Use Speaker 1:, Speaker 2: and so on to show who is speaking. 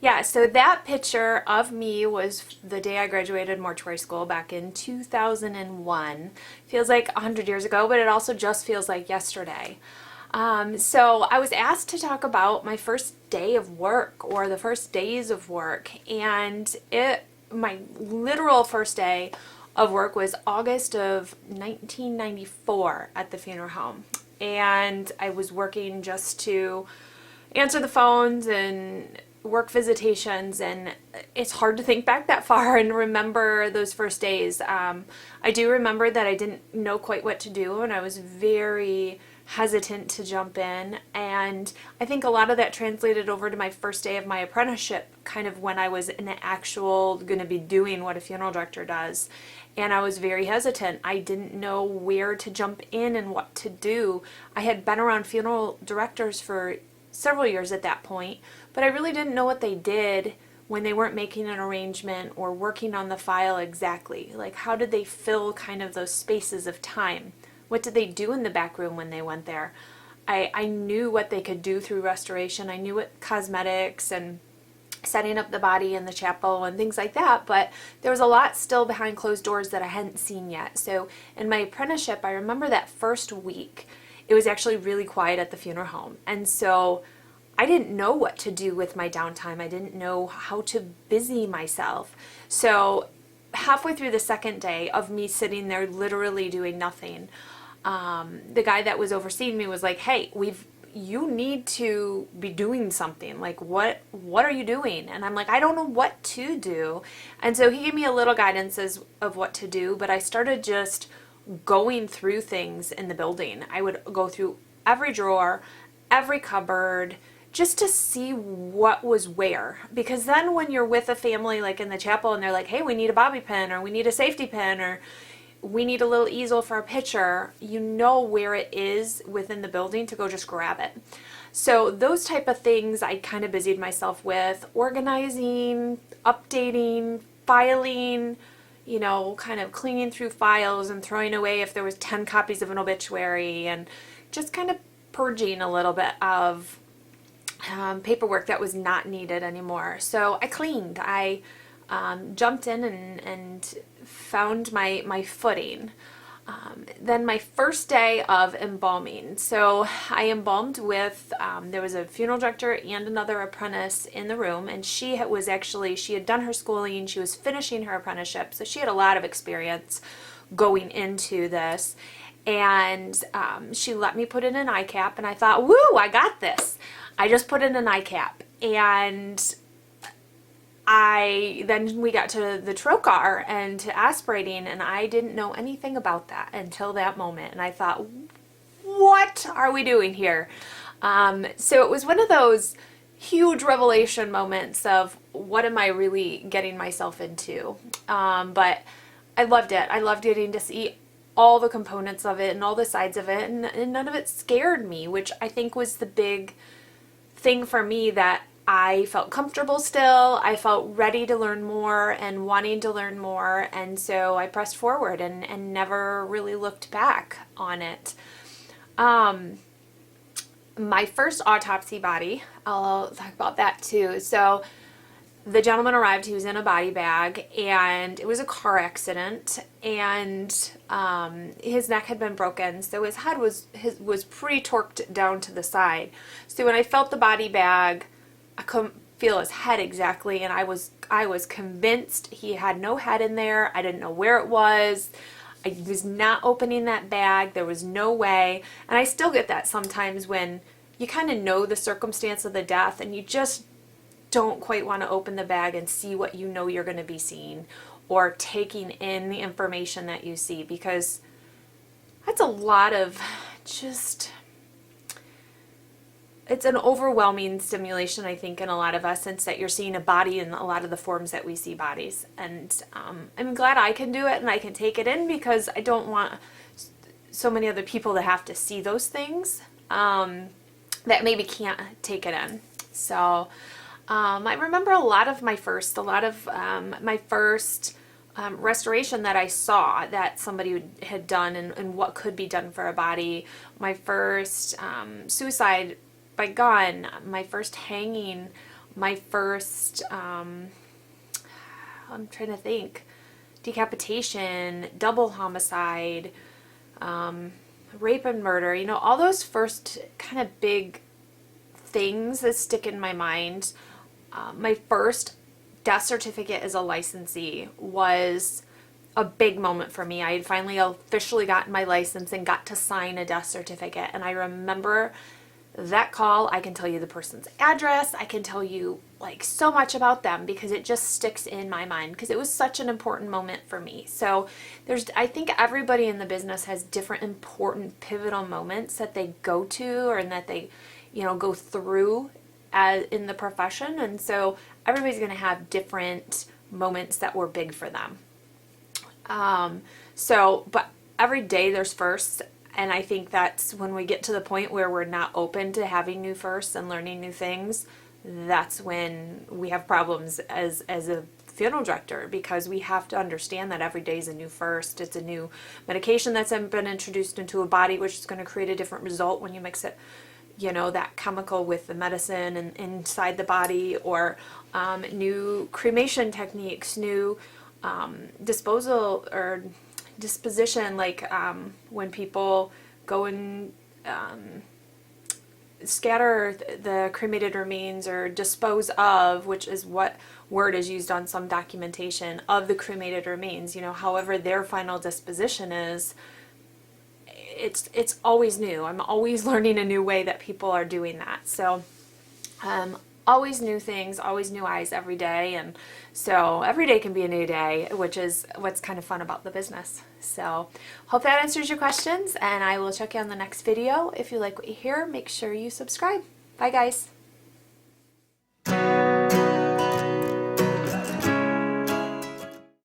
Speaker 1: Yeah, so that picture of me was the day I graduated mortuary school back in 2001. Feels like 100 years ago, but it also just feels like yesterday. So I was asked to talk about my first day of work or the first days of work, and my literal first day of work was August of 1994 at the funeral home. And I was working just to answer the phones and work visitations, and it's hard to think back that far and remember those first days. I do remember that I didn't know quite what to do, and I was very hesitant to jump in, and I think a lot of that translated over to my first day of my apprenticeship, kind of when I was in the actual going to be doing what a funeral director does, and I was very hesitant. I didn't know where to jump in and what to do. I had been around funeral directors for several years at that point, but I really didn't know what they did when they weren't making an arrangement or working on the file exactly. Like, how did they fill kind of those spaces of time? What did they do in the back room when they went there? I knew what they could do through restoration. I knew what cosmetics and setting up the body in the chapel and things like that, but there was a lot still behind closed doors that I hadn't seen yet. So in my apprenticeship, I remember that first week, it was actually really quiet at the funeral home. And so I didn't know what to do with my downtime. I didn't know how to busy myself. So halfway through the second day of me sitting there literally doing nothing, the guy that was overseeing me was like, "Hey, you need to be doing something. Like, what are you doing?" And I'm like, "I don't know what to do." And so he gave me a little guidance of what to do, but I started just going through things in the building. I would go through every drawer, every cupboard, just to see what was where. Because then when you're with a family like in the chapel and they're like, "Hey, we need a bobby pin," or "We need a safety pin," or "We need a little easel for a picture," you know where it is within the building to go just grab it. So those type of things I kind of busied myself with, organizing, updating, filing, kind of cleaning through files and throwing away if there was 10 copies of an obituary, and just kind of purging a little bit of paperwork that was not needed anymore. So I cleaned. I jumped in and found my footing. Then my first day of embalming. So I embalmed with, there was a funeral director and another apprentice in the room, and she had done her schooling, she was finishing her apprenticeship, so she had a lot of experience going into this. And she let me put in an eye cap, and I thought, "Woo, I got this." I just put in an eye cap, and then we got to the trocar and to aspirating, and I didn't know anything about that until that moment. And I thought, what are we doing here? So it was one of those huge revelation moments of what am I really getting myself into? But I loved it. I loved getting to see all the components of it and all the sides of it, and none of it scared me, which I think was the big thing for me, that I felt comfortable still. I felt ready to learn more and wanting to learn more, and so I pressed forward and never really looked back on it. My first autopsy body, I'll talk about that too. So the gentleman arrived, he was in a body bag, and it was a car accident, and his neck had been broken, so his head was pretty torqued down to the side. So when I felt the body bag, I couldn't feel his head exactly, and I was convinced he had no head in there. I didn't know where it was. I was not opening that bag. There was no way. And I still get that sometimes when you kind of know the circumstance of the death and you just don't quite want to open the bag and see what you know you're going to be seeing, or taking in the information that you see, because that's a lot of it's an overwhelming stimulation, I think, in a lot of us, since that you're seeing a body in a lot of the forms that we see bodies. And I'm glad I can do it and I can take it in, because I don't want so many other people to have to see those things that maybe can't take it in. So I remember a lot of my first restoration that I saw that somebody had done, and what could be done for a body. My first suicide by gun, my first hanging, my first, I'm trying to think, decapitation, double homicide, rape and murder, you know, all those first kind of big things that stick in my mind. My first death certificate as a licensee was a big moment for me. I had finally officially gotten my license and got to sign a death certificate. And I remember that call. I can tell you the person's address. I can tell you like so much about them because it just sticks in my mind because it was such an important moment for me. So I think everybody in the business has different important pivotal moments that they go to or that they, you know, go through as in the profession. And so everybody's going to have different moments that were big for them. But every day there's firsts. And I think that's when we get to the point where we're not open to having new firsts and learning new things, that's when we have problems as a funeral director, because we have to understand that every day is a new first. It's a new medication that's been introduced into a body, which is going to create a different result when you mix it, you know, that chemical with the medicine and inside the body, or new cremation techniques, new disposal or disposition, like when people go and scatter the cremated remains or dispose of, which is what word is used on some documentation of the cremated remains, you know, however their final disposition is, it's always new. I'm always learning a new way that people are doing that. So always new things, always new eyes every day. And so every day can be a new day, which is what's kind of fun about the business. So hope that answers your questions, and I will check you on the next video. If you like what you hear, make sure you subscribe. Bye guys.